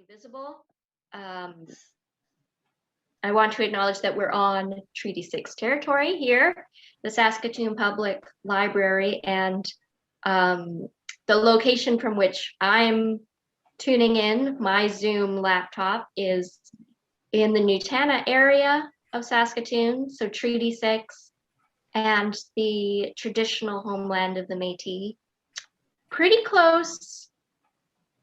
be visible. I want to acknowledge that we're on Treaty 6 territory here, the Saskatoon Public Library, and the location from which I'm tuning in, my Zoom laptop, is in the Nutana area of Saskatoon, so Treaty 6, and the traditional homeland of the Métis, pretty close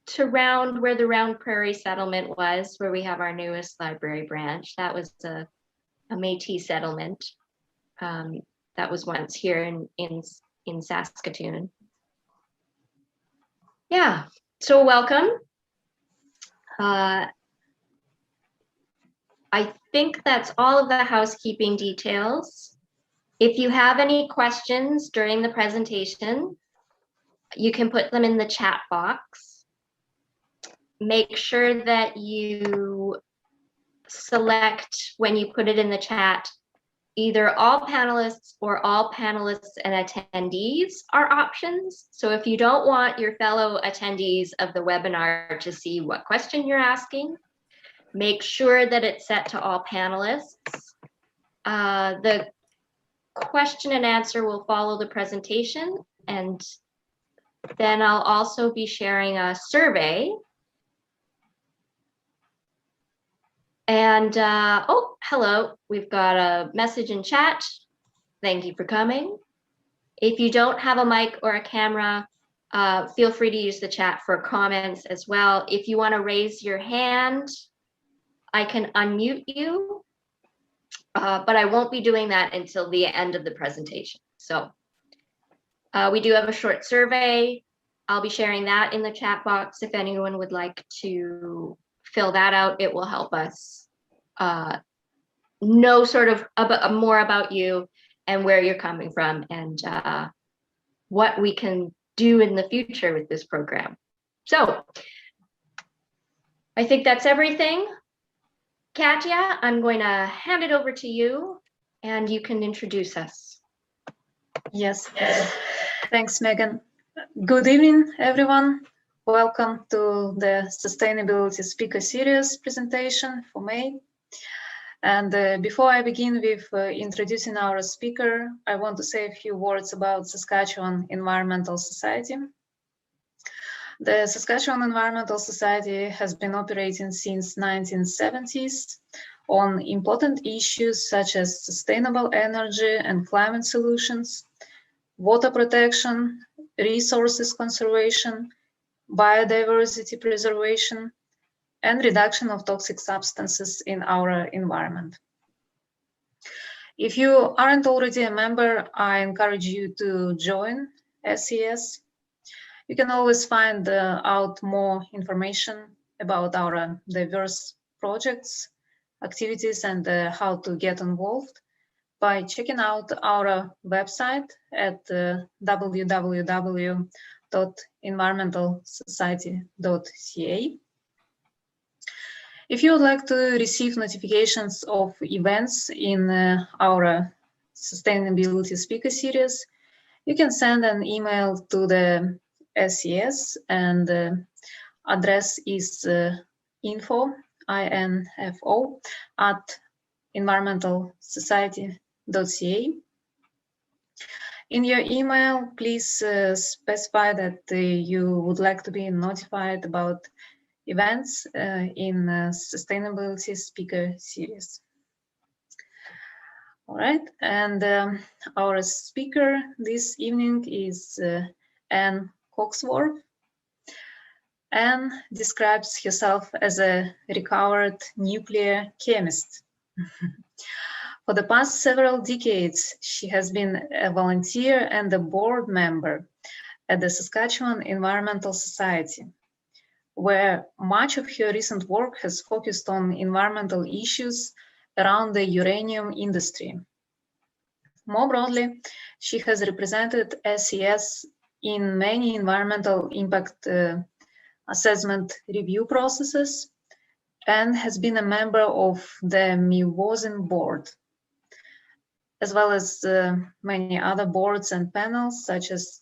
to where the Round Prairie settlement was, where we have our newest library branch. That was a Métis settlement that was once here in Saskatoon. Yeah, so welcome. I think that's all of the housekeeping details. If you have any questions during the presentation, you can put them in the chat box. Make sure that you select, when you put it in the chat, either all panelists or all panelists and attendees are options. So if you don't want your fellow attendees of the webinar to see what question you're asking, make sure that it's set to all panelists. The question and answer will follow the presentation, and then I'll also be sharing a survey. And, oh, hello, we've got a message in chat. Thank you for coming. If you don't have a mic or a camera, feel free to use the chat for comments as well. If you want to raise your hand, I can unmute you, but I won't be doing that until the end of the presentation. So we do have a short survey. I'll be sharing that in the chat box. If anyone would like to fill that out, it will help us know sort of more about you and where you're coming from, and what we can do in the future with this program. So I think that's everything. Katya, I'm going to hand it over to you, and you can introduce us. Yes, thanks, Megan. Good evening, everyone. Welcome to the Sustainability Speaker Series presentation for May. And before I begin with introducing our speaker, I want to say a few words about Saskatchewan Environmental Society. The Saskatchewan Environmental Society has been operating since 1970s on important issues such as sustainable energy and climate solutions, water protection, resources conservation, biodiversity preservation, and reduction of toxic substances in our environment. If you aren't already a member, I encourage you to join SES. You can always find out more information about our diverse projects, activities, and how to get involved by checking out our website at www.environmentalsociety.ca. If you would like to receive notifications of events in our Sustainability Speaker Series, you can send an email to the SES, and the address is info at environmentalsociety.ca. In your email, please specify that you would like to be notified about events in Sustainability Speaker Series. All right, and our speaker this evening is Ann Coxworth. Ann describes herself as a recovered nuclear chemist. For the past several decades, she has been a volunteer and a board member at the Saskatchewan Environmental Society, where much of her recent work has focused on environmental issues around the uranium industry. More broadly, she has represented SES in many environmental impact assessment review processes and has been a member of the MIWOSIN board, as well as many other boards and panels such as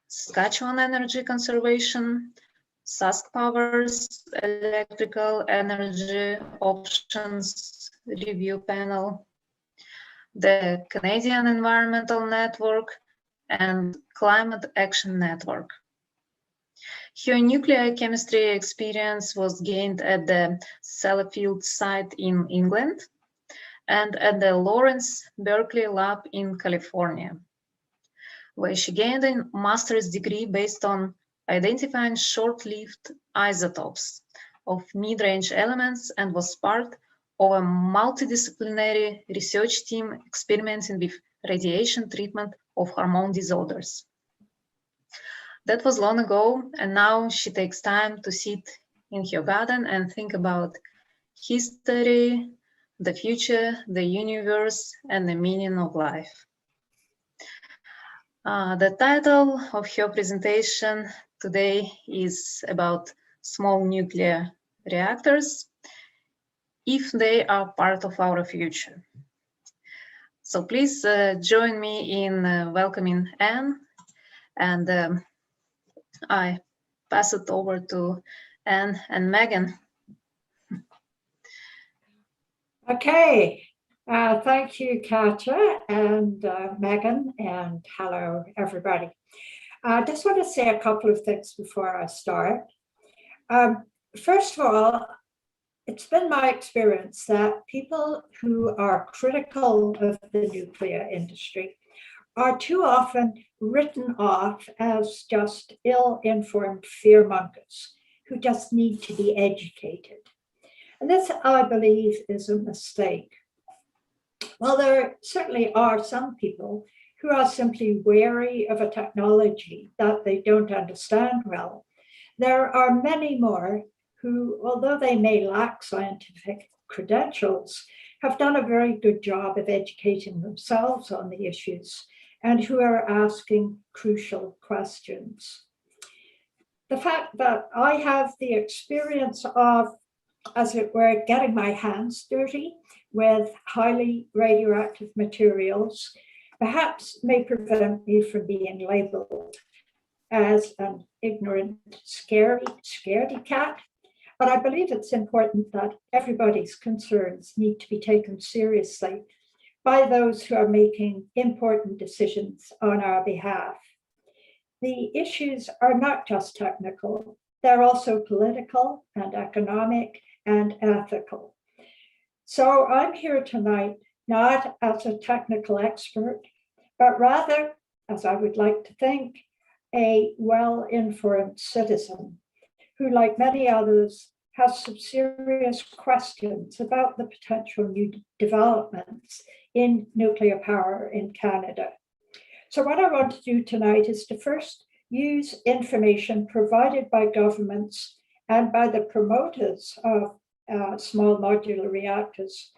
Saskatchewan Energy Conservation, SaskPower's Electrical Energy Options Review Panel, the Canadian Environmental Network, and Climate Action Network. Her nuclear chemistry experience was gained at the Sellafield site in England and at the Lawrence Berkeley Lab in California, where she gained a master's degree based on identifying short-lived isotopes of mid-range elements and was part of a multidisciplinary research team experimenting with radiation treatment of hormone disorders. That was long ago, and now she takes time to sit in her garden and think about history, the future, the universe, and the meaning of life. The title of her presentation today is about small nuclear reactors, if they are part of our future. So please join me in welcoming Ann, and I pass it over to Ann and Megan. Okay, thank you, Katja and Megan, and hello, everybody. I just want to say a couple of things before I start. First of all, it's been my experience that people who are critical of the nuclear industry are too often written off as just ill-informed fearmongers who just need to be educated. And this, I believe, is a mistake. While there certainly are some people who are simply wary of a technology that they don't understand well, there are many more who, although they may lack scientific credentials, have done a very good job of educating themselves on the issues and who are asking crucial questions. The fact that I have the experience of, as it were, getting my hands dirty with highly radioactive materials perhaps may prevent me from being labeled as an ignorant, scaredy cat. But I believe it's important that everybody's concerns need to be taken seriously by those who are making important decisions on our behalf. The issues are not just technical, they're also political and economic and ethical. So I'm here tonight not as a technical expert, but rather, as I would like to think, a well-informed citizen who, like many others, has some serious questions about the potential new developments in nuclear power in Canada. So what I want to do tonight is to first use information provided by governments and by the promoters of small modular reactors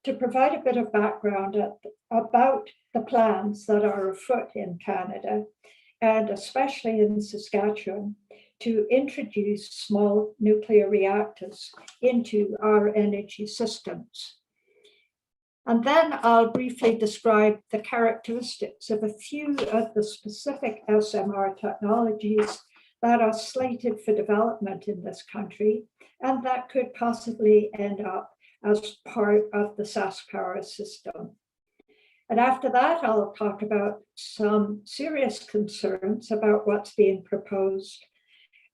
to provide a bit of background about the plans that are afoot in Canada, and especially in Saskatchewan, to introduce small nuclear reactors into our energy systems. And then I'll briefly describe the characteristics of a few of the specific SMR technologies that are slated for development in this country and that could possibly end up as part of the SaskPower system. And after that, I'll talk about some serious concerns about what's being proposed.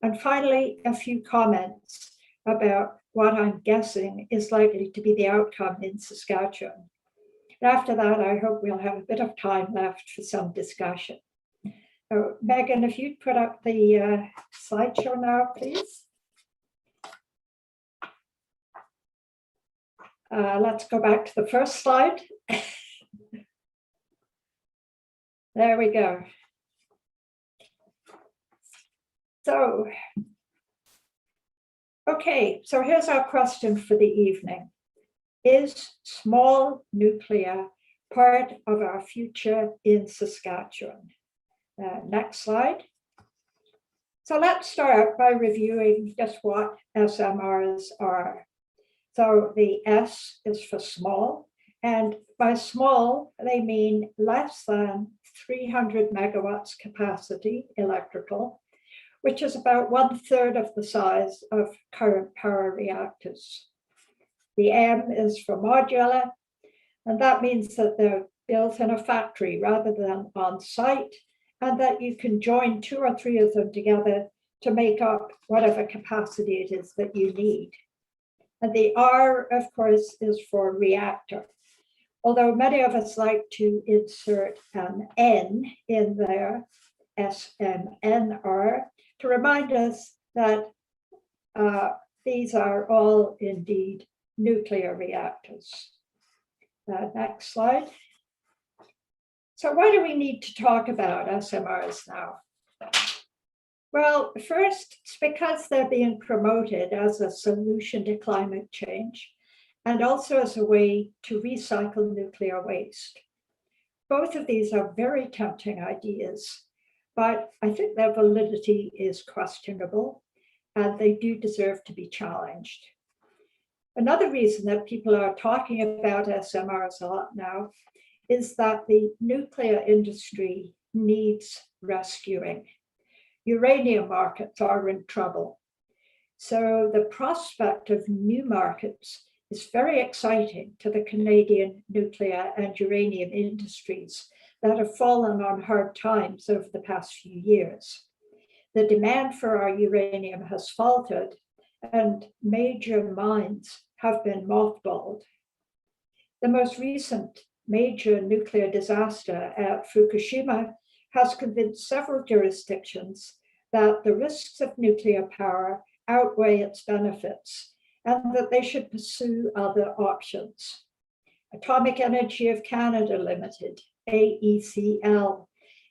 And finally, a few comments about what I'm guessing is likely to be the outcome in Saskatchewan. And after that, I hope we'll have a bit of time left for some discussion. So, Megan, if you'd put up the slideshow now, please. Let's go back to the first slide. There we go. So, okay, so here's our question for the evening. Is small nuclear part of our future in Saskatchewan? Next slide. So let's start by reviewing just what SMRs are. So the S is for small, and by small, they mean less than 300 megawatts capacity electrical, which is about 1/3 of the size of current power reactors. The M is for modular, and that means that they're built in a factory rather than on site, and that you can join 2 or 3 of them together to make up whatever capacity it is that you need. And the R, of course, is for reactor. Although many of us like to insert an N in there, SMNR, to remind us that these are all indeed nuclear reactors. Next slide. So why do we need to talk about SMRs now? Well, first, it's because they're being promoted as a solution to climate change and also as a way to recycle nuclear waste. Both of these are very tempting ideas, but I think their validity is questionable and they do deserve to be challenged. Another reason that people are talking about SMRs a lot now is that the nuclear industry needs rescuing. Uranium markets are in trouble. So the prospect of new markets is very exciting to the Canadian nuclear and uranium industries that have fallen on hard times over the past few years. The demand for our uranium has faltered and major mines have been mothballed. The most recent major nuclear disaster at Fukushima has convinced several jurisdictions that the risks of nuclear power outweigh its benefits and that they should pursue other options. Atomic Energy of Canada Limited, AECL,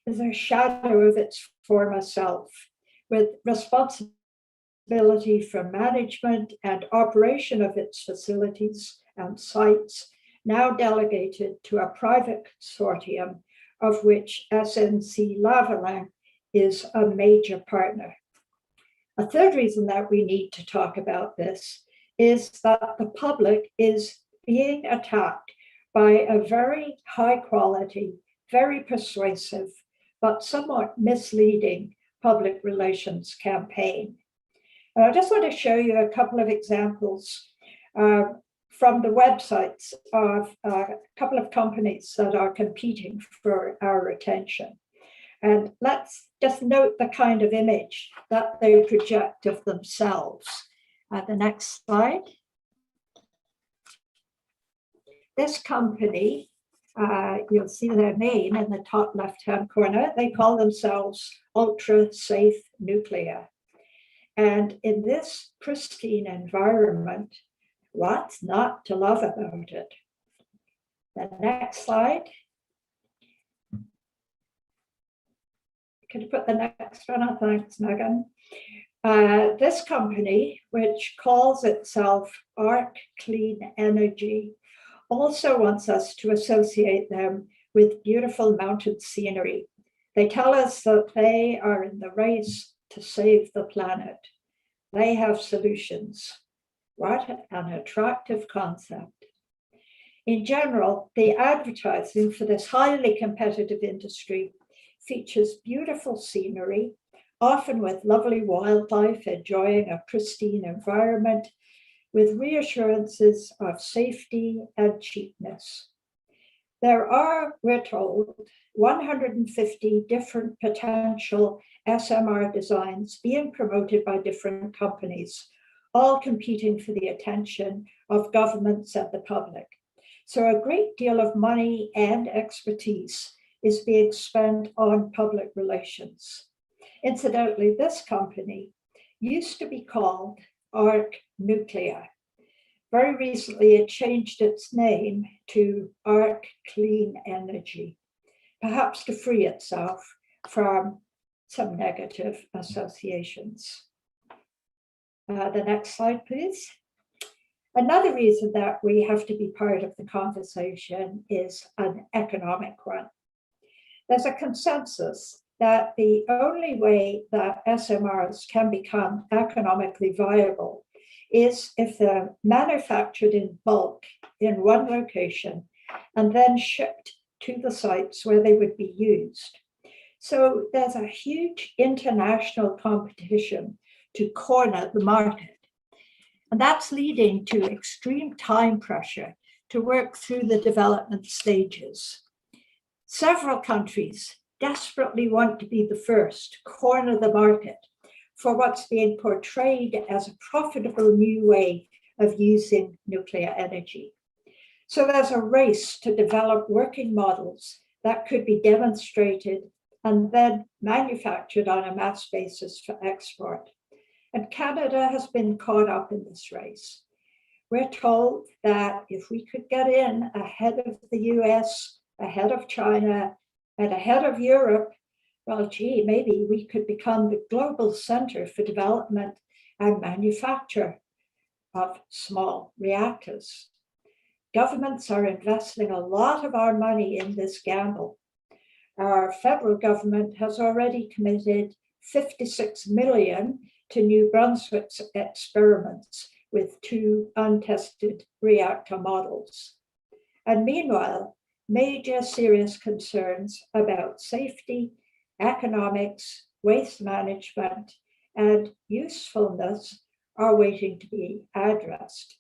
is a shadow of its former self, with responsibility for management and operation of its facilities and sites now delegated to a private consortium of which SNC-Lavalin is a major partner. A third reason that we need to talk about this is that the public is being attacked by a very high quality, very persuasive, but somewhat misleading public relations campaign. And I just want to show you a couple of examples from the websites of a couple of companies that are competing for our attention. And let's just note the kind of image that they project of themselves. The next slide. This company, you'll see their name in the top left-hand corner. They call themselves Ultra Safe Nuclear. And in this pristine environment, what's not to love about it? The next slide. Could you put the next one up? Thanks, Megan. This company, which calls itself Arc Clean Energy, also wants us to associate them with beautiful mountain scenery. They tell us that they are in the race to save the planet. They have solutions. What an attractive concept. In general, the advertising for this highly competitive industry features beautiful scenery, often with lovely wildlife enjoying a pristine environment, with reassurances of safety and cheapness. There are, we're told, 150 different potential SMR designs being promoted by different companies, all competing for the attention of governments and the public. So a great deal of money and expertise is being spent on public relations. Incidentally, this company used to be called Arc Nuclear. Very recently, it changed its name to Arc Clean Energy, perhaps to free itself from some negative associations. The next slide, please. Another reason that we have to be part of the conversation is an economic one. There's a consensus that the only way that SMRs can become economically viable is if they're manufactured in bulk in one location and then shipped to the sites where they would be used. So there's a huge international competition to corner the market. And that's leading to extreme time pressure to work through the development stages. Several countries desperately want to be the first to corner the market for what's being portrayed as a profitable new way of using nuclear energy. So there's a race to develop working models that could be demonstrated and then manufactured on a mass basis for export. And Canada has been caught up in this race. We're told that if we could get in ahead of the US, ahead of China, and ahead of Europe, well, gee, maybe we could become the global center for development and manufacture of small reactors. Governments are investing a lot of our money in this gamble. Our federal government has already committed 56 million to New Brunswick's experiments with 2 untested reactor models. And meanwhile, major serious concerns about safety, economics, waste management, and usefulness are waiting to be addressed.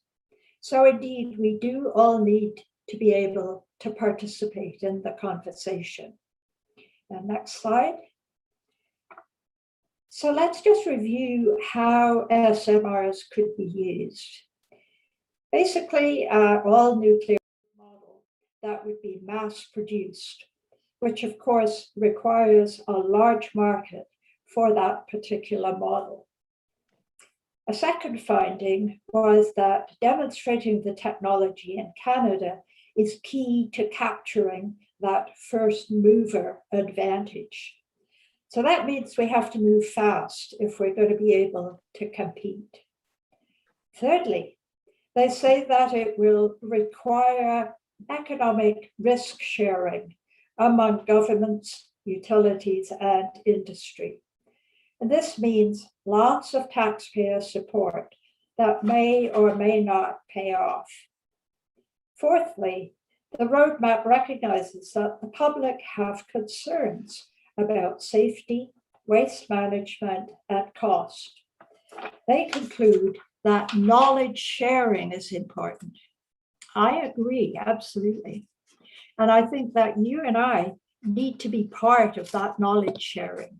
So indeed, we do all need to be able to participate in the conversation. And next slide. So let's just review how SMRs could be used. Basically, all nuclear model that would be mass produced, which of course requires a large market for that particular model. A second finding was that demonstrating the technology in Canada is key to capturing that first mover advantage. So that means we have to move fast if we're going to be able to compete. Thirdly, they say that it will require economic risk sharing among governments, utilities, and industry. And this means lots of taxpayer support that may or may not pay off. Fourthly, the roadmap recognizes that the public have concerns about safety, waste management, and cost. They conclude that knowledge sharing is important. I agree, absolutely. And I think that you and I need to be part of that knowledge sharing.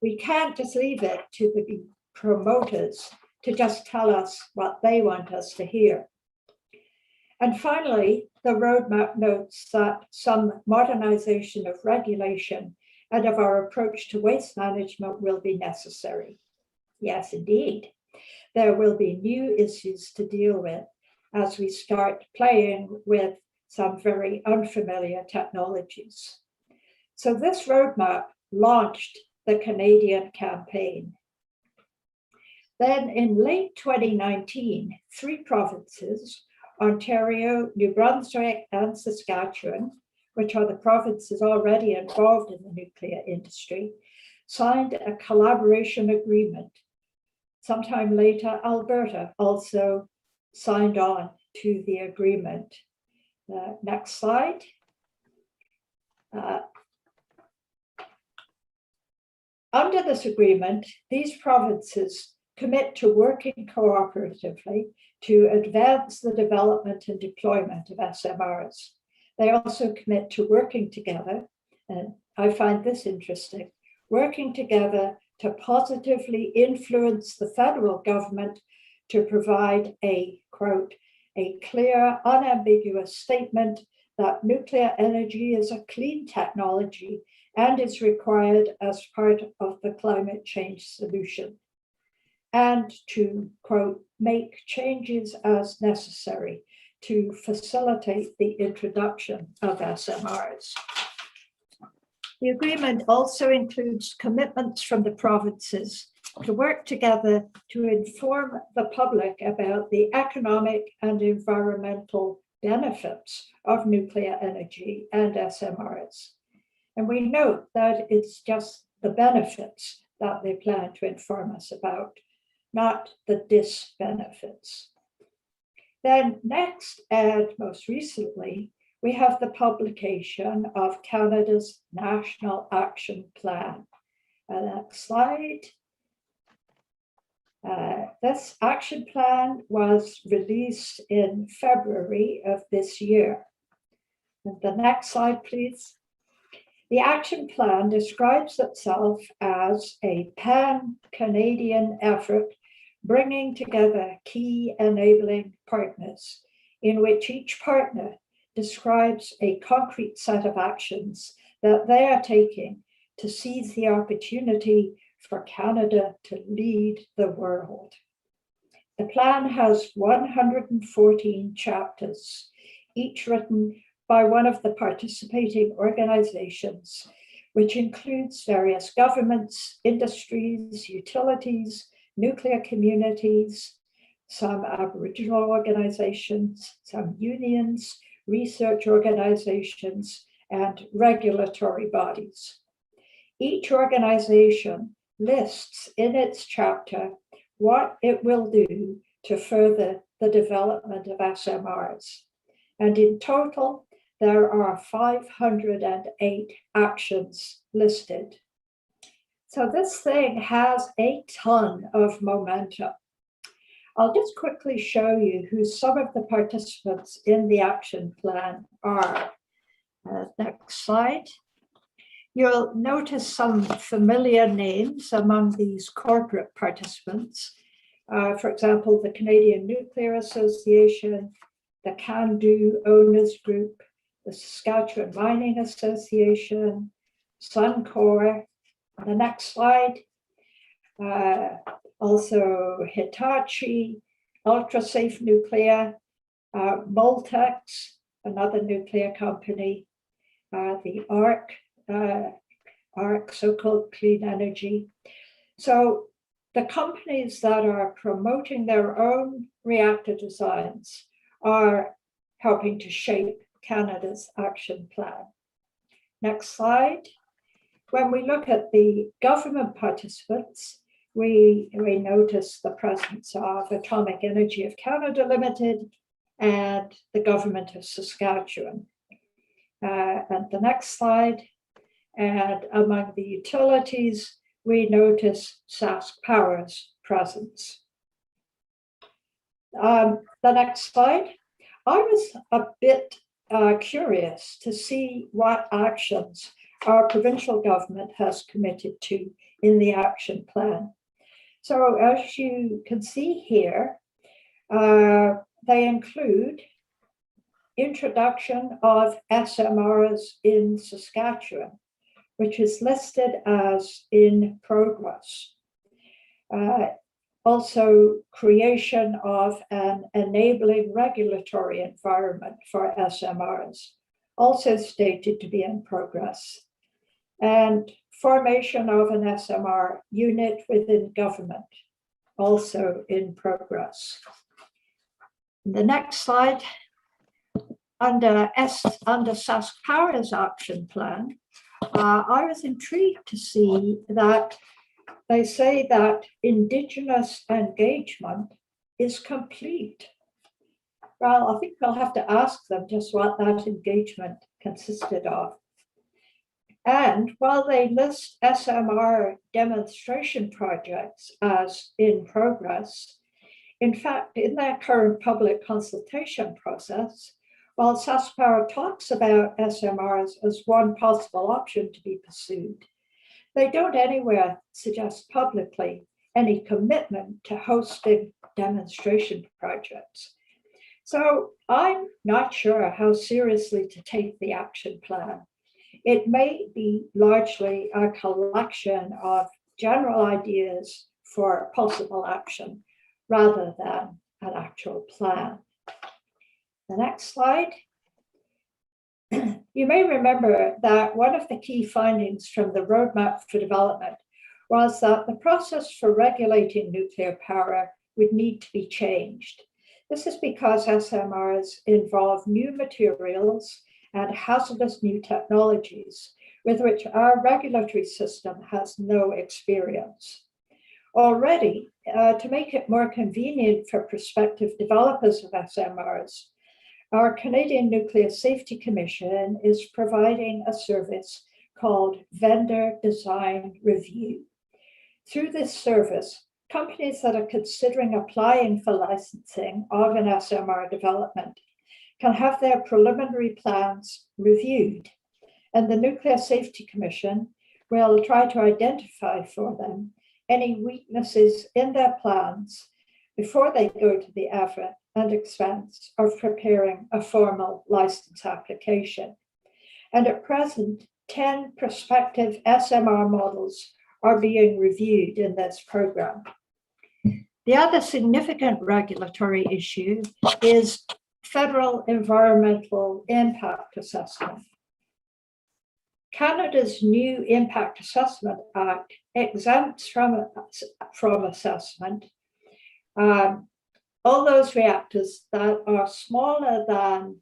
We can't just leave it to the promoters to just tell us what they want us to hear. And finally, the roadmap notes that some modernization of regulation and of our approach to waste management will be necessary. Yes, indeed. There will be new issues to deal with as we start playing with some very unfamiliar technologies. So this roadmap launched the Canadian campaign. Then in late 2019, 3 provinces, Ontario, New Brunswick, and Saskatchewan, which are the provinces already involved in the nuclear industry, signed a collaboration agreement. Sometime later, Alberta also signed on to the agreement. Next slide. Under this agreement, these provinces commit to working cooperatively to advance the development and deployment of SMRs. They also commit to working together, and I find this interesting, working together to positively influence the federal government to provide a, quote, a clear, unambiguous statement that nuclear energy is a clean technology and is required as part of the climate change solution, and to, quote, make changes as necessary to facilitate the introduction of SMRs. The agreement also includes commitments from the provinces to work together to inform the public about the economic and environmental benefits of nuclear energy and SMRs. And we note that it's just the benefits that they plan to inform us about, not the disbenefits. Then next, and most recently, we have the publication of Canada's National Action Plan. Next slide. This action plan was released in February of this year. And the next slide, please. The action plan describes itself as a pan-Canadian effort bringing together key enabling partners, in which each partner describes a concrete set of actions that they are taking to seize the opportunity for Canada to lead the world. The plan has 114 chapters, each written by one of the participating organizations, which includes various governments, industries, utilities, nuclear communities, some Aboriginal organizations, some unions, research organizations, and regulatory bodies. Each organization lists in its chapter what it will do to further the development of SMRs. And in total, there are 508 actions listed. So this thing has a ton of momentum. I'll just quickly show you who some of the participants in the action plan are. Next slide. You'll notice some familiar names among these corporate participants. For example, the Canadian Nuclear Association, the Can-Do Owners Group, the Saskatchewan Mining Association, Suncor. The next slide. Also Hitachi, Ultrasafe Nuclear, Molten, another nuclear company, the ARC, so-called clean energy. So the companies that are promoting their own reactor designs are helping to shape Canada's action plan. Next slide. When we look at the government participants, we notice the presence of Atomic Energy of Canada Limited and the government of Saskatchewan. And the next slide. And among the utilities, we notice SaskPower's presence. The next slide. I was a bit curious to see what actions our provincial government has committed to in the action plan. So as you can see here, they include introduction of SMRs in Saskatchewan, which is listed as in progress. Also, creation of an enabling regulatory environment for SMRs, also stated to be in progress. And formation of an SMR unit within government, also in progress. The next slide. Under SaskPower's action plan, I was intrigued to see that they say that Indigenous engagement is complete. Well, I think we'll have to ask them just what that engagement consisted of. And while they list SMR demonstration projects as in progress, in fact, in their current public consultation process, while SaskPower talks about SMRs as one possible option to be pursued, they don't anywhere suggest publicly any commitment to hosting demonstration projects. So I'm not sure how seriously to take the action plan. It may be largely a collection of general ideas for possible action rather than an actual plan. The next slide. You may remember that one of the key findings from the Roadmap for Development was that the process for regulating nuclear power would need to be changed. This is because SMRs involve new materials and hazardous new technologies with which our regulatory system has no experience. Already, to make it more convenient for prospective developers of SMRs, our Canadian Nuclear Safety Commission is providing a service called Vendor Design Review. Through this service, companies that are considering applying for licensing of an SMR development can have their preliminary plans reviewed, and the Nuclear Safety Commission will try to identify for them any weaknesses in their plans before they go to the effort and expense of preparing a formal license application. And at present, 10 prospective SMR models are being reviewed in this program. The other significant regulatory issue is federal environmental impact assessment. Canada's new Impact Assessment Act exempts from assessment all those reactors that are smaller than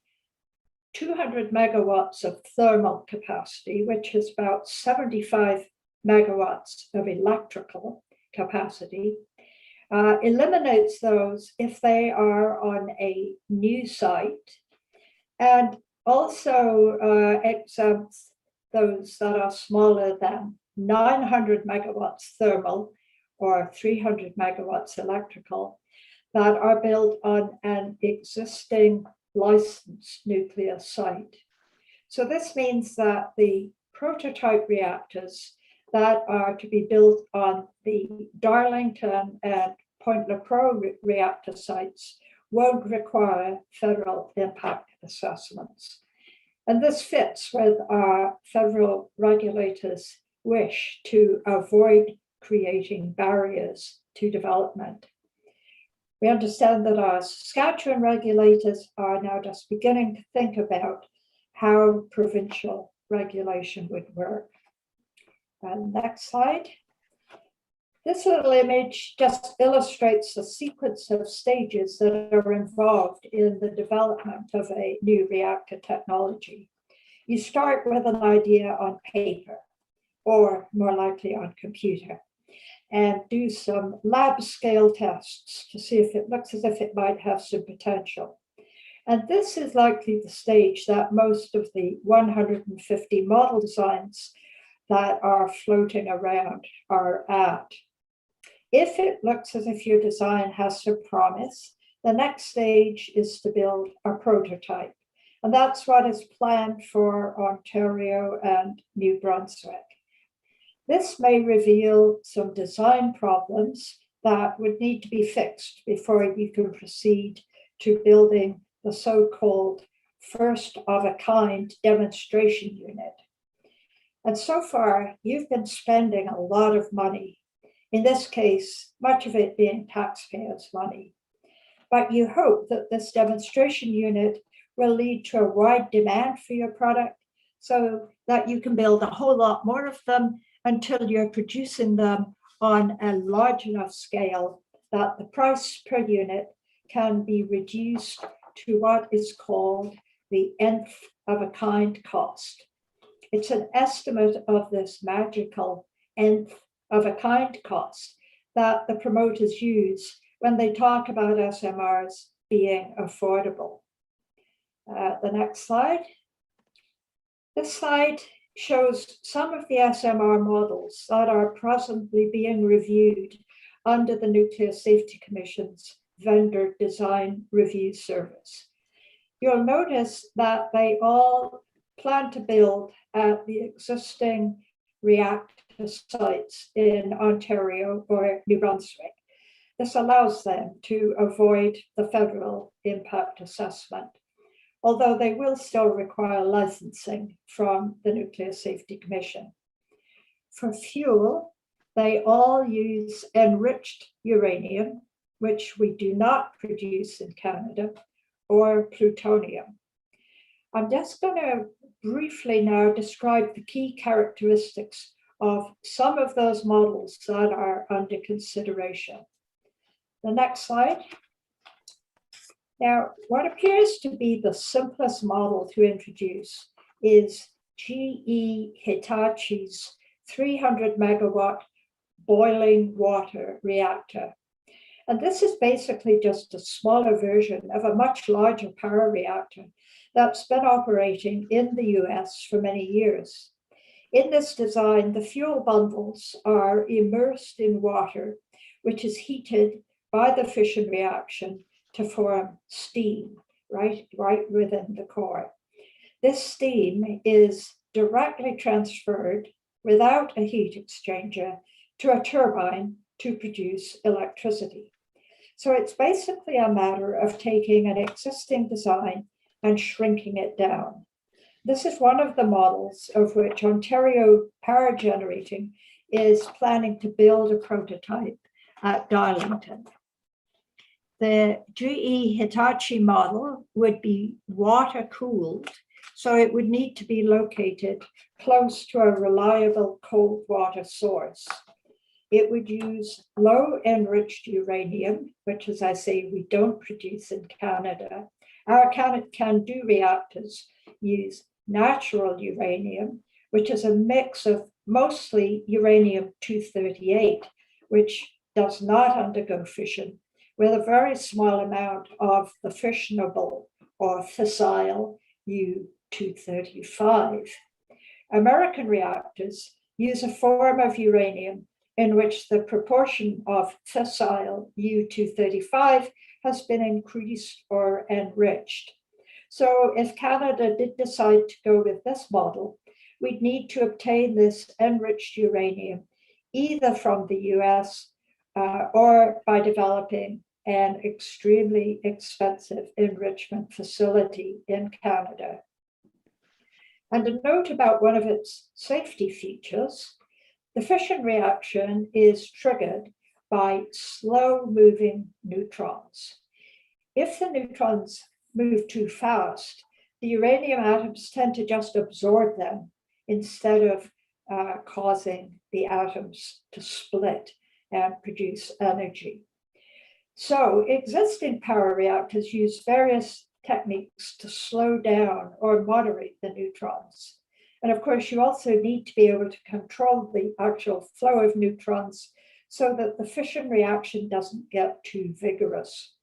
200 megawatts of thermal capacity, which is about 75 megawatts of electrical capacity, eliminates those if they are on a new site, and also exempts those that are smaller than 900 megawatts thermal or 300 megawatts electrical that are built on an existing licensed nuclear site. So this means that the prototype reactors that are to be built on the Darlington and Point Lepreau reactor sites won't require federal impact assessments. And this fits with our federal regulators' wish to avoid creating barriers to development. We understand that our Saskatchewan regulators are now just beginning to think about how provincial regulation would work. And next slide. This little image just illustrates the sequence of stages that are involved in the development of a new reactor technology. You start with an idea on paper, or more likely on computer, and do some lab scale tests to see if it looks as if it might have some potential. And this is likely the stage that most of the 150 model designs that are floating around are at. If it looks as if your design has some promise, the next stage is to build a prototype. And that's what is planned for Ontario and New Brunswick. This may reveal some design problems that would need to be fixed before you can proceed to building the so-called first of a kind demonstration unit. And so far, you've been spending a lot of money, in this case, much of it being taxpayers' money. But you hope that this demonstration unit will lead to a wide demand for your product so that you can build a whole lot more of them until you're producing them on a large enough scale that the price per unit can be reduced to what is called the nth of a kind cost. It's an estimate of this magical nth of a kind cost that the promoters use when they talk about SMRs being affordable. The next slide. This slide shows some of the SMR models that are presently being reviewed under the Nuclear Safety Commission's Vendor Design Review Service. You'll notice that they all plan to build at the existing reactor sites in Ontario or New Brunswick. This allows them to avoid the federal impact assessment, although they will still require licensing from the Nuclear Safety Commission. For fuel, they all use enriched uranium, which we do not produce in Canada, or plutonium. I'm just going to briefly now describe the key characteristics of some of those models that are under consideration. The next slide. Now, what appears to be the simplest model to introduce is GE Hitachi's 300 megawatt boiling water reactor. And this is basically just a smaller version of a much larger power reactor that's been operating in the US for many years. In this design, the fuel bundles are immersed in water, which is heated by the fission reaction to form steam right within the core. This steam is directly transferred without a heat exchanger to a turbine to produce electricity. So it's basically a matter of taking an existing design and shrinking it down. This is one of the models of which Ontario Power Generating is planning to build a prototype at Darlington. The GE Hitachi model would be water cooled, so it would need to be located close to a reliable cold water source. It would use low enriched uranium, which, as I say, we don't produce in Canada. Our can-do reactors use natural uranium, which is a mix of mostly uranium-238, which does not undergo fission, with a very small amount of the fissionable or fissile U-235. American reactors use a form of uranium in which the proportion of fissile U-235 has been increased or enriched. So if Canada did decide to go with this model, we'd need to obtain this enriched uranium either from the US or by developing an extremely expensive enrichment facility in Canada. And a note about one of its safety features: the fission reaction is triggered by slow-moving neutrons. If the neutrons move too fast, the uranium atoms tend to just absorb them instead of causing the atoms to split and produce energy. So existing power reactors use various techniques to slow down or moderate the neutrons. And of course, you also need to be able to control the actual flow of neutrons so that the fission reaction doesn't get too vigorous.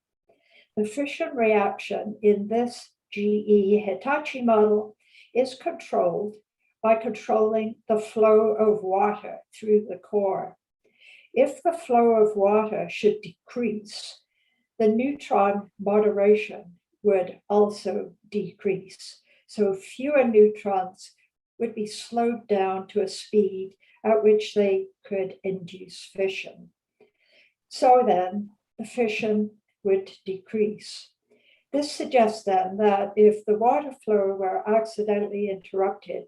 The fission reaction in this GE Hitachi model is controlled by controlling the flow of water through the core. If the flow of water should decrease, the neutron moderation would also decrease. So fewer neutrons would be slowed down to a speed at which they could induce fission. So then the fission would decrease. This suggests then that if the water flow were accidentally interrupted,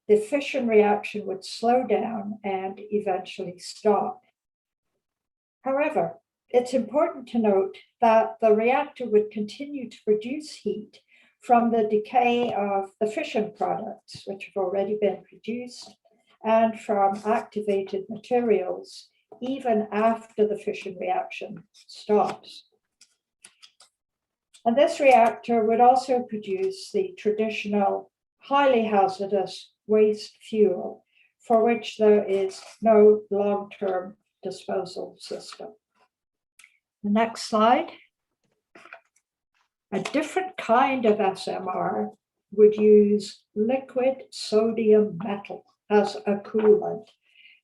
the fission reaction would slow down and eventually stop. However, it's important to note that the reactor would continue to produce heat from the decay of the fission products, which have already been produced, and from activated materials, even after the fission reaction stops. And this reactor would also produce the traditional highly hazardous waste fuel, for which there is no long-term disposal system. The next slide. A different kind of SMR would use liquid sodium metal as a coolant.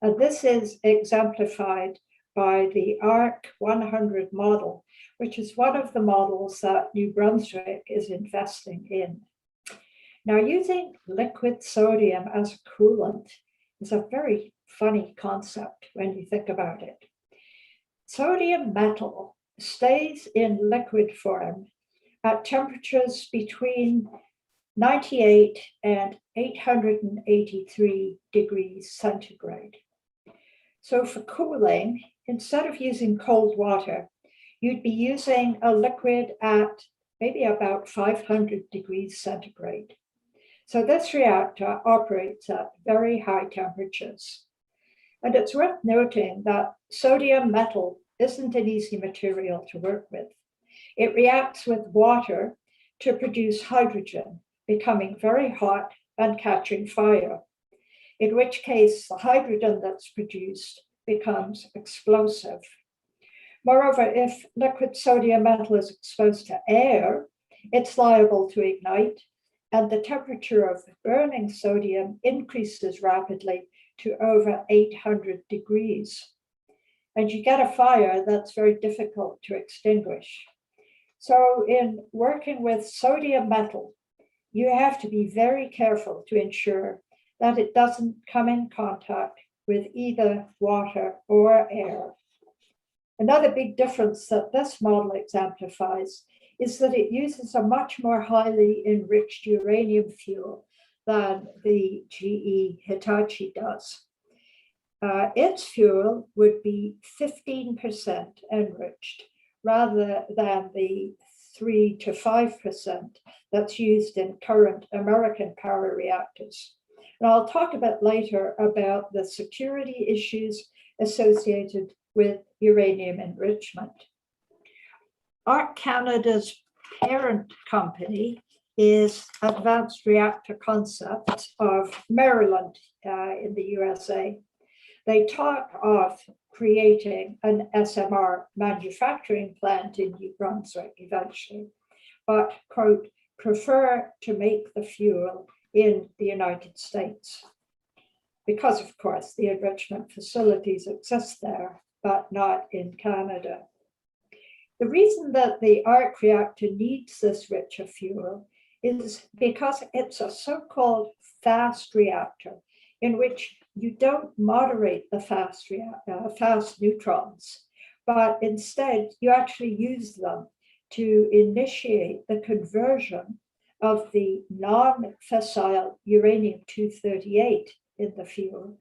And this is exemplified by the ARC 100 model, which is one of the models that New Brunswick is investing in. Now, using liquid sodium as a coolant is a very funny concept when you think about it. Sodium metal stays in liquid form at temperatures between 98 and 883 degrees centigrade. So for cooling, instead of using cold water, you'd be using a liquid at maybe about 500 degrees centigrade. So this reactor operates at very high temperatures. And it's worth noting that sodium metal isn't an easy material to work with. It reacts with water to produce hydrogen, becoming very hot and catching fire, in which case the hydrogen that's produced becomes explosive. Moreover, if liquid sodium metal is exposed to air, it's liable to ignite, and the temperature of burning sodium increases rapidly to over 800 degrees. And you get a fire that's very difficult to extinguish. So in working with sodium metal, you have to be very careful to ensure that it doesn't come in contact with either water or air. Another big difference that this model exemplifies is that it uses a much more highly enriched uranium fuel than the GE Hitachi does. Its fuel would be 15% enriched rather than the 3 to 5% that's used in current American power reactors. And I'll talk a bit later about the security issues associated with uranium enrichment. ARC Canada's parent company is Advanced Reactor Concepts of Maryland in the USA. They talk of creating an SMR manufacturing plant in New Brunswick eventually, but, quote, prefer to make the fuel in the United States. Because, of course, the enrichment facilities exist there, but not in Canada. The reason that the ARC reactor needs this richer fuel is because it's a so-called fast reactor in which you don't moderate the fast neutrons, but instead you actually use them to initiate the conversion of the non-fissile uranium-238 in the fuel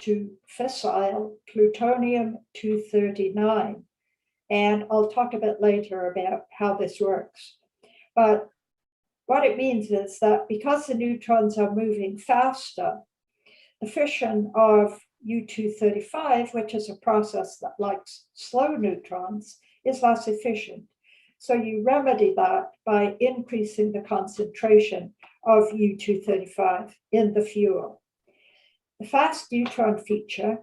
to fissile plutonium-239. And I'll talk a bit later about how this works. But what it means is that because the neutrons are moving faster, the fission of U-235, which is a process that likes slow neutrons, is less efficient. So you remedy that by increasing the concentration of U-235 in the fuel. The fast neutron feature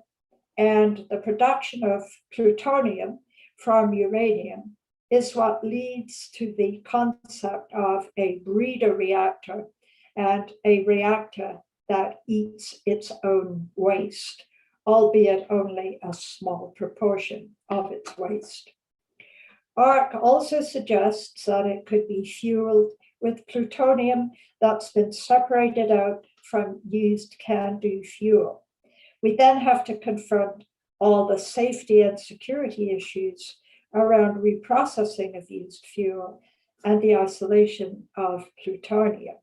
and the production of plutonium from uranium is what leads to the concept of a breeder reactor and a reactor that eats its own waste, albeit only a small proportion of its waste. ARC also suggests that it could be fueled with plutonium that's been separated out from used CANDU fuel. We then have to confront all the safety and security issues around reprocessing of used fuel and the isolation of plutonium.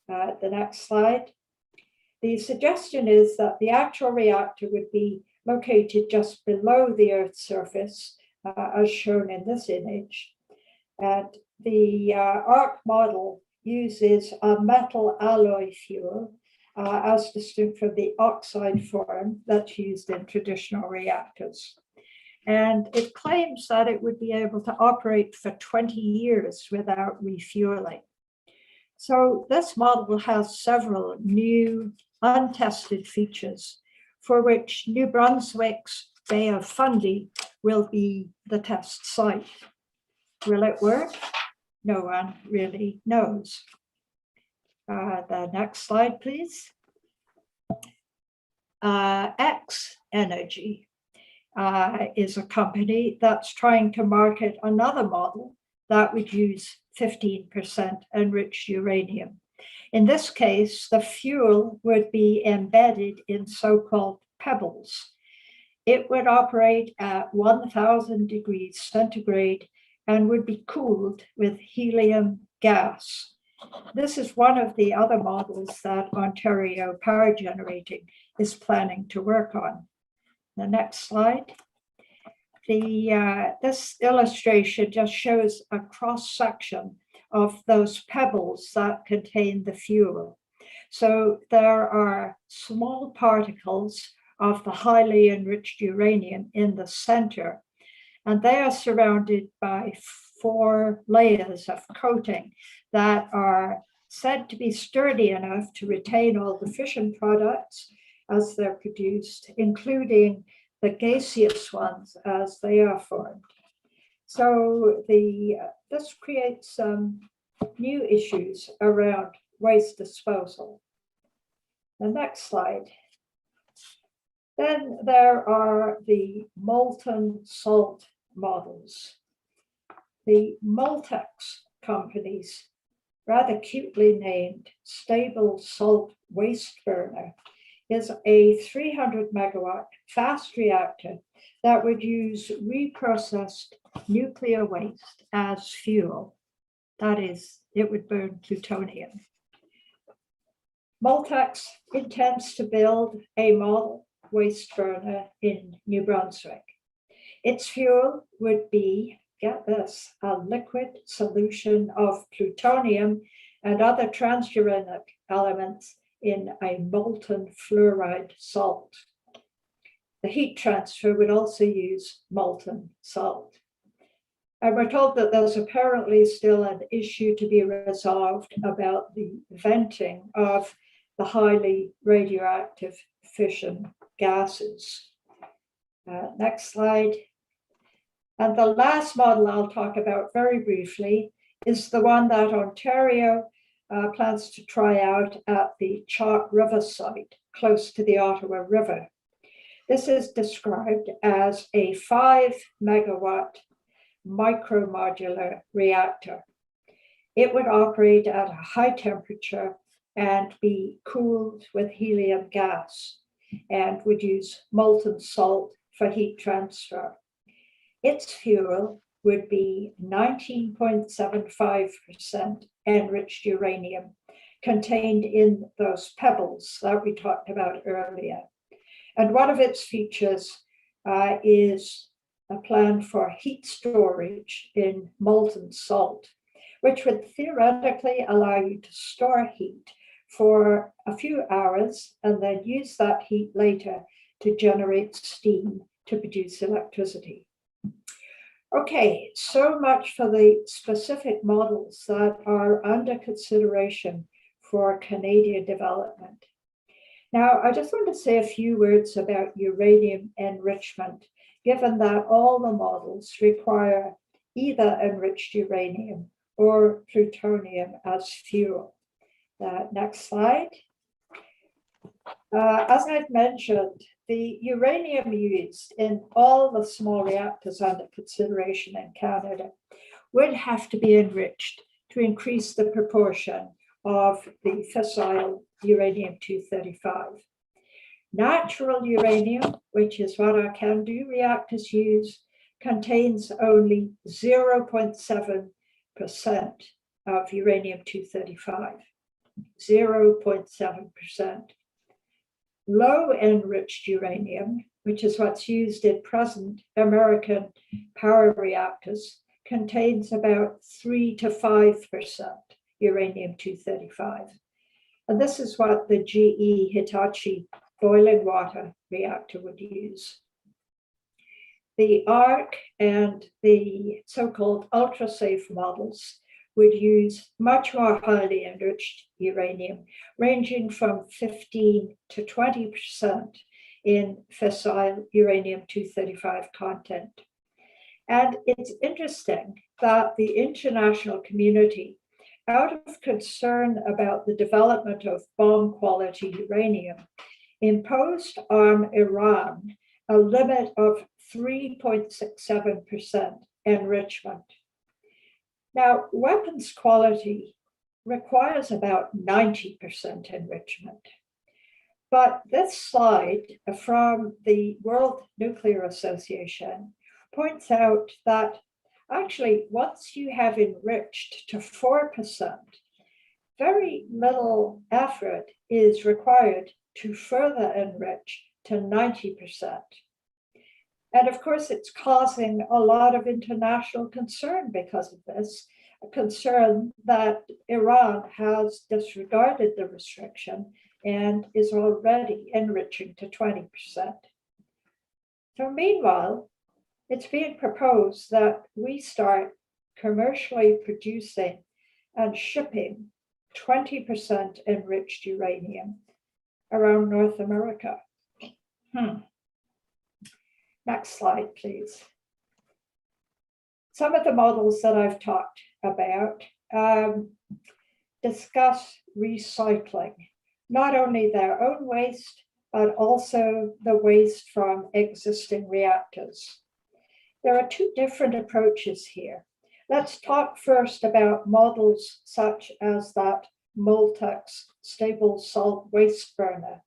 The next slide. The suggestion is that the actual reactor would be located just below the Earth's surface, as shown in this image. And the ARC model uses a metal alloy fuel as distinct from the oxide form that's used in traditional reactors. And it claims that it would be able to operate for 20 years without refueling. So this model has several new untested features for which New Brunswick's Bay of Fundy will be the test site. Will it work? No one really knows. The next slide, please. X Energy is a company that's trying to market another model that would use 15% enriched uranium. In this case, the fuel would be embedded in so-called pebbles. It would operate at 1000 degrees centigrade and would be cooled with helium gas. This is one of the other models that Ontario Power Generating is planning to work on. The next slide. This illustration just shows a cross-section of those pebbles that contain the fuel. So there are small particles of the highly enriched uranium in the center, and they are surrounded by 4 layers of coating that are said to be sturdy enough to retain all the fission products as they're produced, including the gaseous ones as they are formed. So this creates some new issues around waste disposal. The next slide. Then there are the molten salt models. The Moltex company's rather cutely named stable salt waste burner is a 300 megawatt fast reactor that would use reprocessed nuclear waste as fuel. That is, it would burn plutonium. Moltex intends to build a model waste burner in New Brunswick. Its fuel would be, get this, a liquid solution of plutonium and other transuranic elements in a molten fluoride salt. The heat transfer would also use molten salt. And we're told that there's apparently still an issue to be resolved about the venting of the highly radioactive fission gases. Next slide. And the last model I'll talk about very briefly is the one that Ontario plans to try out at the Chalk River site, close to the Ottawa River. This is described as a 5 megawatt micromodular reactor. It would operate at a high temperature and be cooled with helium gas and would use molten salt for heat transfer. Its fuel would be 19.75% enriched uranium contained in those pebbles that we talked about earlier. And one of its features is a plan for heat storage in molten salt, which would theoretically allow you to store heat for a few hours and then use that heat later to generate steam to produce electricity. Okay, so much for the specific models that are under consideration for Canadian development. Now, I just want to say a few words about uranium enrichment, given that all the models require either enriched uranium or plutonium as fuel. Next slide. As I've mentioned, the uranium used in all the small reactors under consideration in Canada would have to be enriched to increase the proportion of the fissile uranium-235. Natural uranium, which is what our CANDU reactors use, contains only 0.7% of uranium-235, 0.7%. Low enriched uranium, which is what's used in present American power reactors, contains about 3 to 5% uranium-235. And this is what the GE Hitachi boiling water reactor would use. The ARC and the so-called ultra-safe models would use much more highly enriched uranium, ranging from 15 to 20% in fissile uranium-235 content. And it's interesting that the international community, out of concern about the development of bomb-quality uranium, imposed on Iran a limit of 3.67% enrichment. Now, weapons quality requires about 90% enrichment. But this slide from the World Nuclear Association points out that actually, once you have enriched to 4%, very little effort is required to further enrich to 90%. And of course, it's causing a lot of international concern because of this, a concern that Iran has disregarded the restriction and is already enriching to 20%. So meanwhile, it's being proposed that we start commercially producing and shipping 20% enriched uranium around North America. Next slide, please. Some of the models that I've talked about discuss recycling, not only their own waste, but also the waste from existing reactors. There are two different approaches here. Let's talk first about models such as that Molten stable salt waste burner,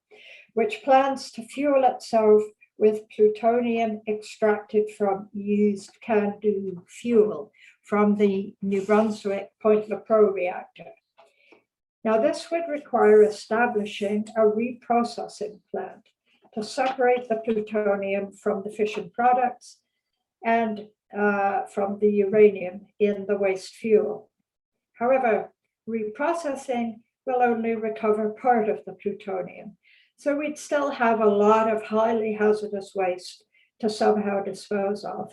which plans to fuel itself with plutonium extracted from used CANDU fuel from the New Brunswick Point-Lepreau reactor. Now, this would require establishing a reprocessing plant to separate the plutonium from the fission products and from the uranium in the waste fuel. However, reprocessing will only recover part of the plutonium, so we'd still have a lot of highly hazardous waste to somehow dispose of.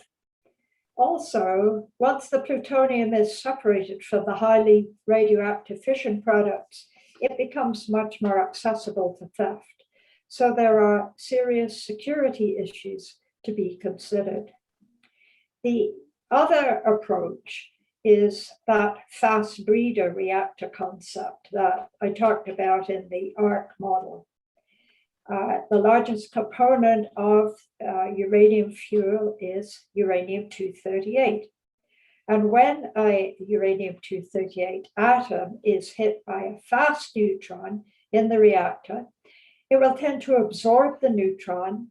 Also, once the plutonium is separated from the highly radioactive fission products, it becomes much more accessible to theft. So there are serious security issues to be considered. The other approach is that fast breeder reactor concept that I talked about in the ARC model. The largest component of uranium fuel is uranium-238. And when a uranium-238 atom is hit by a fast neutron in the reactor, it will tend to absorb the neutron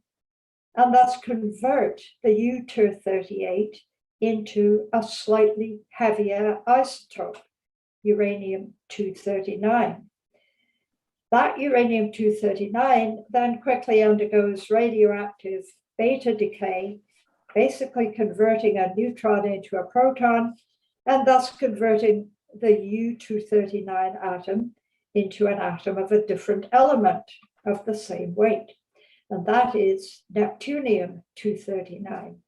and thus convert the U-238 into a slightly heavier isotope, uranium-239. That uranium-239 then quickly undergoes radioactive beta decay, basically converting a neutron into a proton, and thus converting the U-239 atom into an atom of a different element of the same weight, and that is Neptunium-239.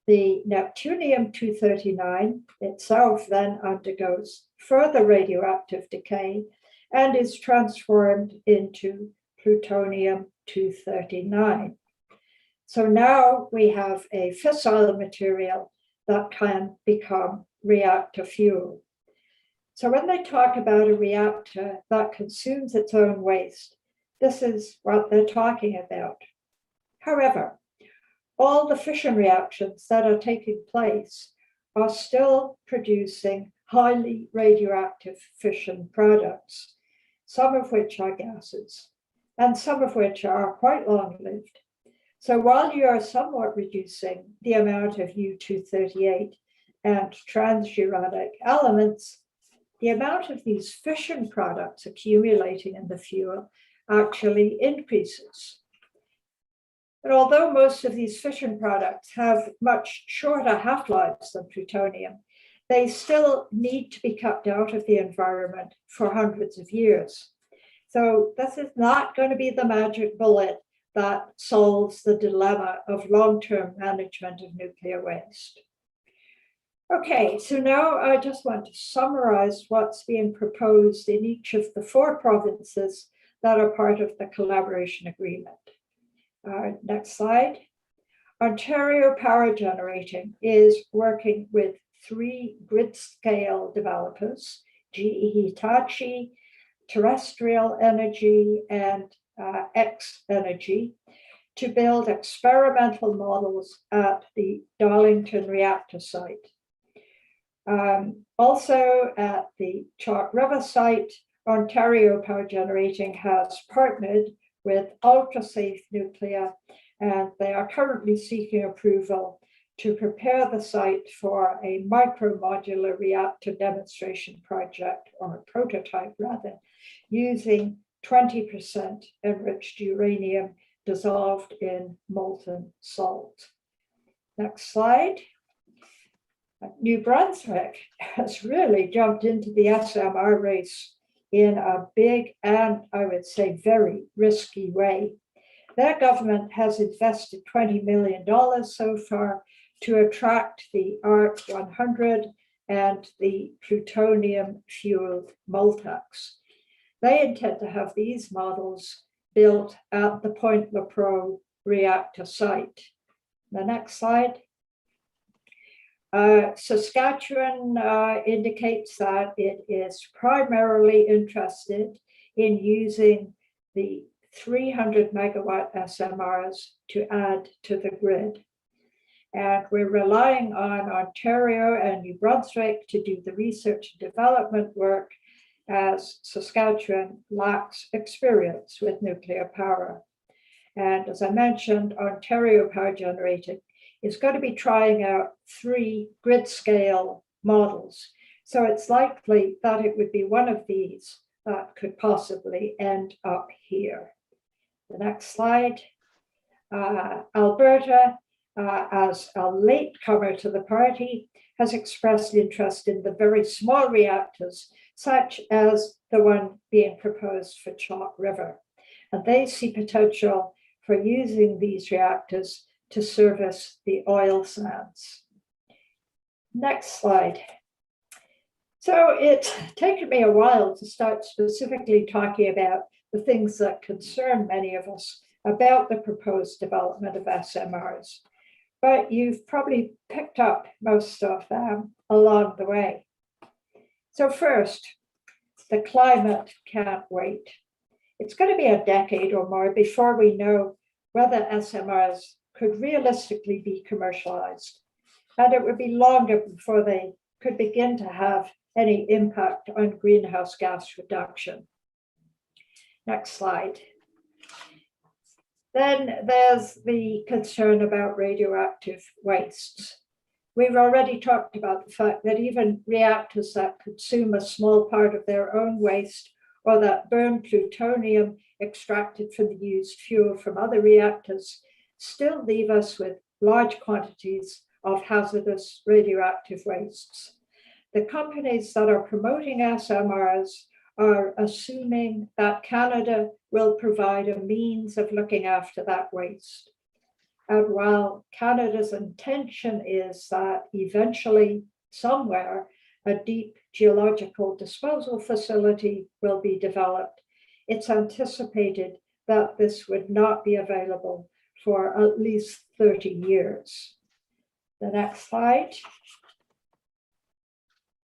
The Neptunium-239 itself then undergoes further radioactive decay and is transformed into plutonium-239. So now we have a fissile material that can become reactor fuel. So when they talk about a reactor that consumes its own waste, this is what they're talking about. However, all the fission reactions that are taking place are still producing highly radioactive fission products, some of which are gases, and some of which are quite long-lived. So while you are somewhat reducing the amount of U-238 and transuranic elements, the amount of these fission products accumulating in the fuel actually increases. And although most of these fission products have much shorter half-lives than plutonium, they still need to be kept out of the environment for hundreds of years. So this is not going to be the magic bullet that solves the dilemma of long-term management of nuclear waste. Okay, so now I just want to summarize what's being proposed in each of the 4 provinces that are part of the collaboration agreement. Next slide. Ontario Power Generating is working with 3 grid-scale developers, GE Hitachi, Terrestrial Energy, and X Energy, to build experimental models at the Darlington reactor site. Also at the Chalk River site, Ontario Power Generating has partnered with UltraSafe Nuclear, and they are currently seeking approval to prepare the site for a micromodular reactor demonstration project, or a prototype rather, using 20% enriched uranium dissolved in molten salt. Next slide. New Brunswick has really jumped into the SMR race in a big and, I would say, very risky way. Their government has invested $20 million so far to attract the ARC 100 and the plutonium-fueled Moltex. They intend to have these models built at the Point-Lepreau reactor site. The next slide. Saskatchewan indicates that it is primarily interested in using the 300 megawatt SMRs to add to the grid. And we're relying on Ontario and New Brunswick to do the research and development work, as Saskatchewan lacks experience with nuclear power. And as I mentioned, Ontario Power Generating is going to be trying out 3 grid scale models. So it's likely that it would be one of these that could possibly end up here. The next slide. Alberta, as a latecomer to the party, has expressed interest in the very small reactors, such as the one being proposed for Chalk River. And they see potential for using these reactors to service the oil sands. Next slide. So it's taken me a while to start specifically talking about the things that concern many of us about the proposed development of SMRs, but you've probably picked up most of them along the way. So first, the climate can't wait. It's going to be a decade or more before we know whether SMRs could realistically be commercialized, and it would be longer before they could begin to have any impact on greenhouse gas reduction. Next slide. Then there's the concern about radioactive wastes. We've already talked about the fact that even reactors that consume a small part of their own waste, or that burn plutonium extracted from the used fuel from other reactors, still leave us with large quantities of hazardous radioactive wastes. The companies that are promoting SMRs are assuming that Canada will provide a means of looking after that waste. And while Canada's intention is that eventually, somewhere, a deep geological disposal facility will be developed, it's anticipated that this would not be available for at least 30 years. The next slide.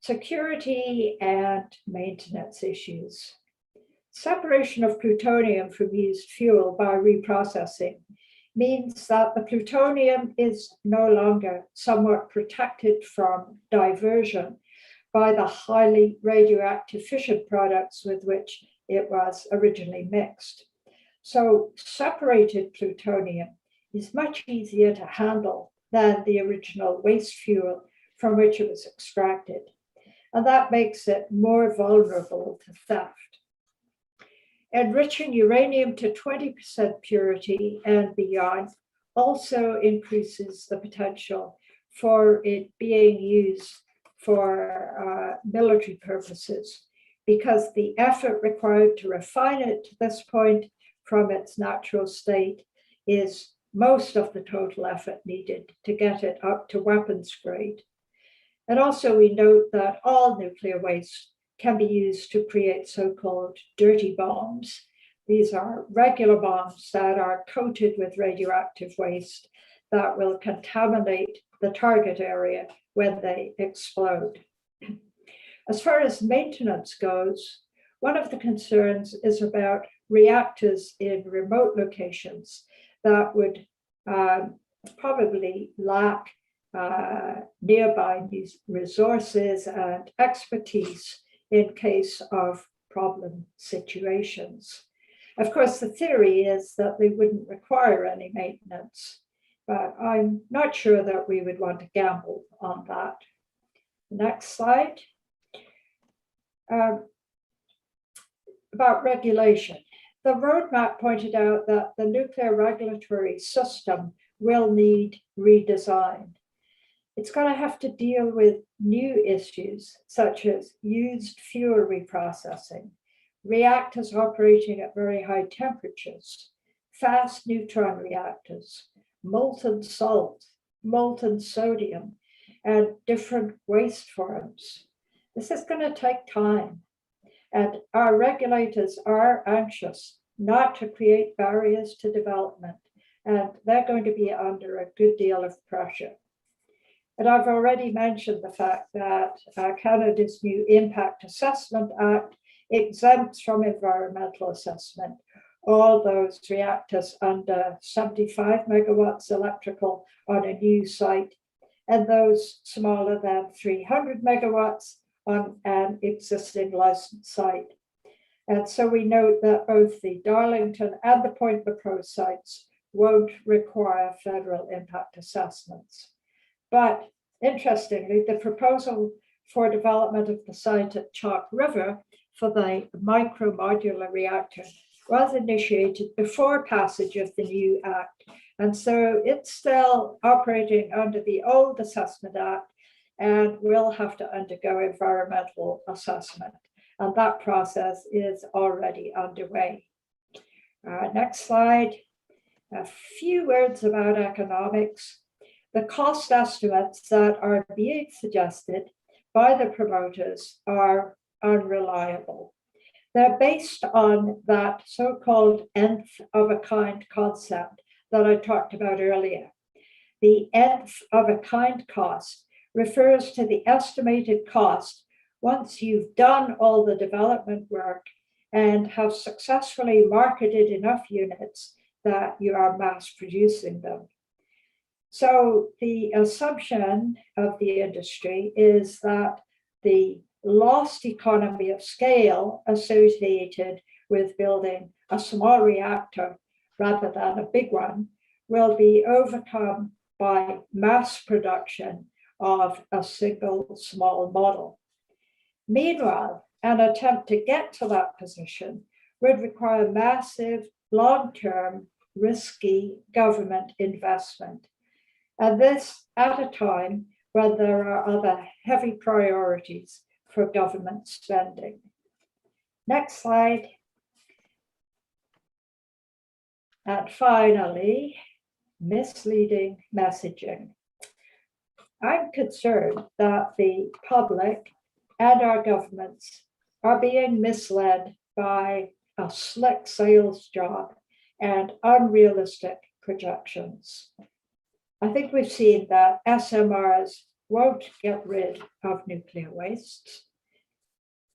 Security and maintenance issues. Separation of plutonium from used fuel by reprocessing means that the plutonium is no longer somewhat protected from diversion by the highly radioactive fission products with which it was originally mixed. So separated plutonium is much easier to handle than the original waste fuel from which it was extracted. And that makes it more vulnerable to theft. Enriching uranium to 20% purity and beyond also increases the potential for it being used for military purposes, because the effort required to refine it to this point from its natural state is most of the total effort needed to get it up to weapons grade. And also we note that all nuclear waste can be used to create so-called dirty bombs. These are regular bombs that are coated with radioactive waste that will contaminate the target area when they explode. As far as maintenance goes, one of the concerns is about reactors in remote locations that would probably lack nearby these resources and expertise in case of problem situations. Of course, the theory is that they wouldn't require any maintenance, but I'm not sure that we would want to gamble on that. Next slide. About regulation. The roadmap pointed out that the nuclear regulatory system will need redesign. It's going to have to deal with new issues such as used fuel reprocessing, reactors operating at very high temperatures, fast neutron reactors, molten salt, molten sodium, and different waste forms. This is going to take time, and our regulators are anxious not to create barriers to development and they're going to be under a good deal of pressure. And I've already mentioned the fact that Canada's new Impact Assessment Act exempts from environmental assessment all those reactors under 75 megawatts electrical on a new site, and those smaller than 300 megawatts on an existing licensed site. And so we note that both the Darlington and the Point Lepreau sites won't require federal impact assessments. But interestingly, the proposal for development of the site at Chalk River for the Micromodular reactor was initiated before passage of the new act. And so it's still operating under the old Assessment Act and will have to undergo environmental assessment. And that process is already underway. Next slide. A few words about economics. The cost estimates that are being suggested by the promoters are unreliable. They're based on that so-called nth of a kind concept that I talked about earlier. The nth of a kind cost refers to the estimated cost once you've done all the development work and have successfully marketed enough units that you are mass producing them. So the assumption of the industry is that the lost economy of scale associated with building a small reactor rather than a big one will be overcome by mass production of a single small model. Meanwhile, an attempt to get to that position would require massive, long-term, risky government investment. And this at a time when there are other heavy priorities for government spending. Next slide. And finally, misleading messaging. I'm concerned that the public and our governments are being misled by a slick sales job and unrealistic projections. I think we've seen that SMRs won't get rid of nuclear wastes.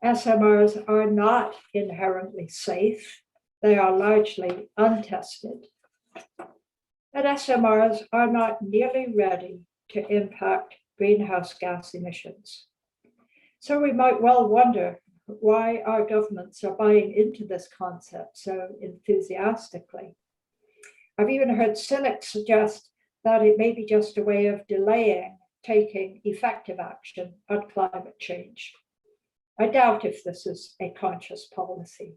SMRs are not inherently safe. They are largely untested. And SMRs are not nearly ready to impact greenhouse gas emissions. So we might well wonder why our governments are buying into this concept so enthusiastically. I've even heard cynics suggest that it may be just a way of delaying taking effective action on climate change. I doubt if this is a conscious policy,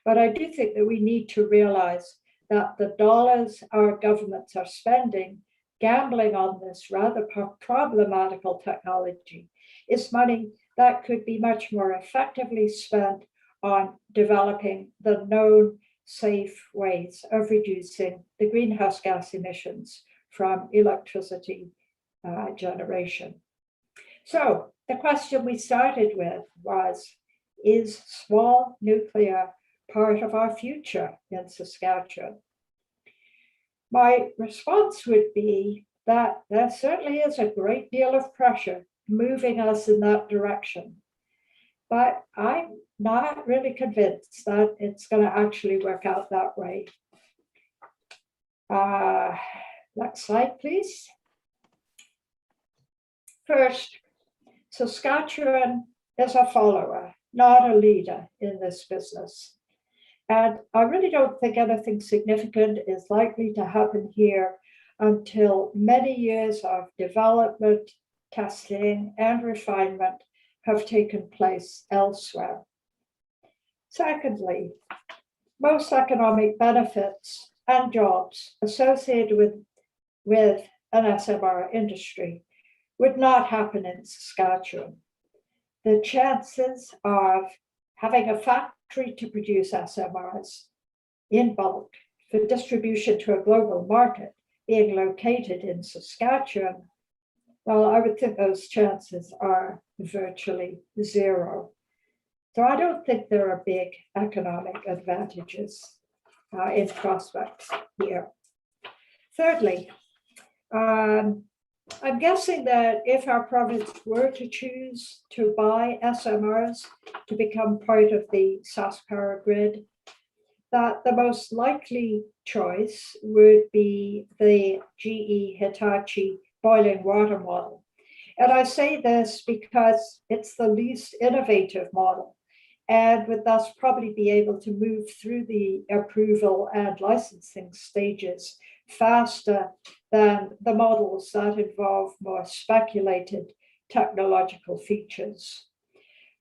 but I do think that we need to realize that the dollars our governments are spending gambling on this rather problematical technology is money that could be much more effectively spent on developing the known safe ways of reducing the greenhouse gas emissions from electricity generation. So the question we started with was, is small nuclear part of our future in Saskatchewan? My response would be that there certainly is a great deal of pressure moving us in that direction, but I'm not really convinced that it's going to actually work out that way. Next slide, please. First, Saskatchewan is a follower, not a leader in this business. And I really don't think anything significant is likely to happen here until many years of development, testing, and refinement have taken place elsewhere. Secondly, most economic benefits and jobs associated with an SMR industry would not happen in Saskatchewan. The chances of having a factory to produce SMRs in bulk for distribution to a global market being located in Saskatchewan, well, I would think those chances are virtually zero. So I don't think there are big economic advantages in prospects here. Thirdly, I'm guessing that if our province were to choose to buy SMRs to become part of the SaskPower grid, that the most likely choice would be the GE Hitachi boiling water model. And I say this because it's the least innovative model and would thus probably be able to move through the approval and licensing stages faster than the models that involve more speculated technological features.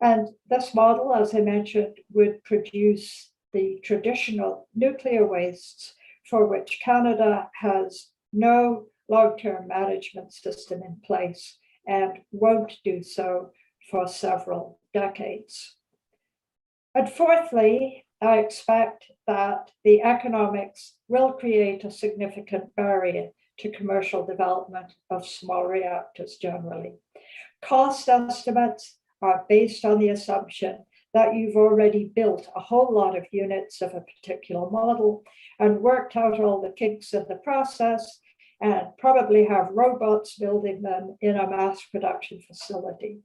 And this model, as I mentioned, would produce the traditional nuclear wastes for which Canada has no long-term management system in place and won't do so for several decades. And fourthly, I expect that the economics will create a significant barrier to commercial development of small reactors generally. Cost estimates are based on the assumption that you've already built a whole lot of units of a particular model and worked out all the kinks in the process and probably have robots building them in a mass production facility.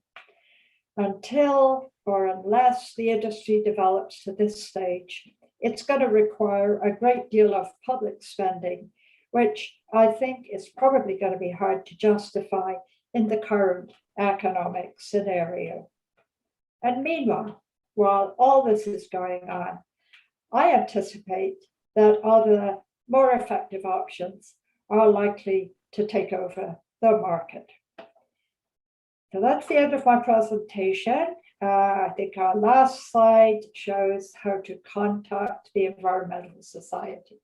Until or unless the industry develops to this stage, it's going to require a great deal of public spending, which I think is probably going to be hard to justify in the current economic scenario. And meanwhile, while all this is going on, I anticipate that other more effective options are likely to take over the market. So that's the end of my presentation. I think our last slide shows how to contact the Environmental Society.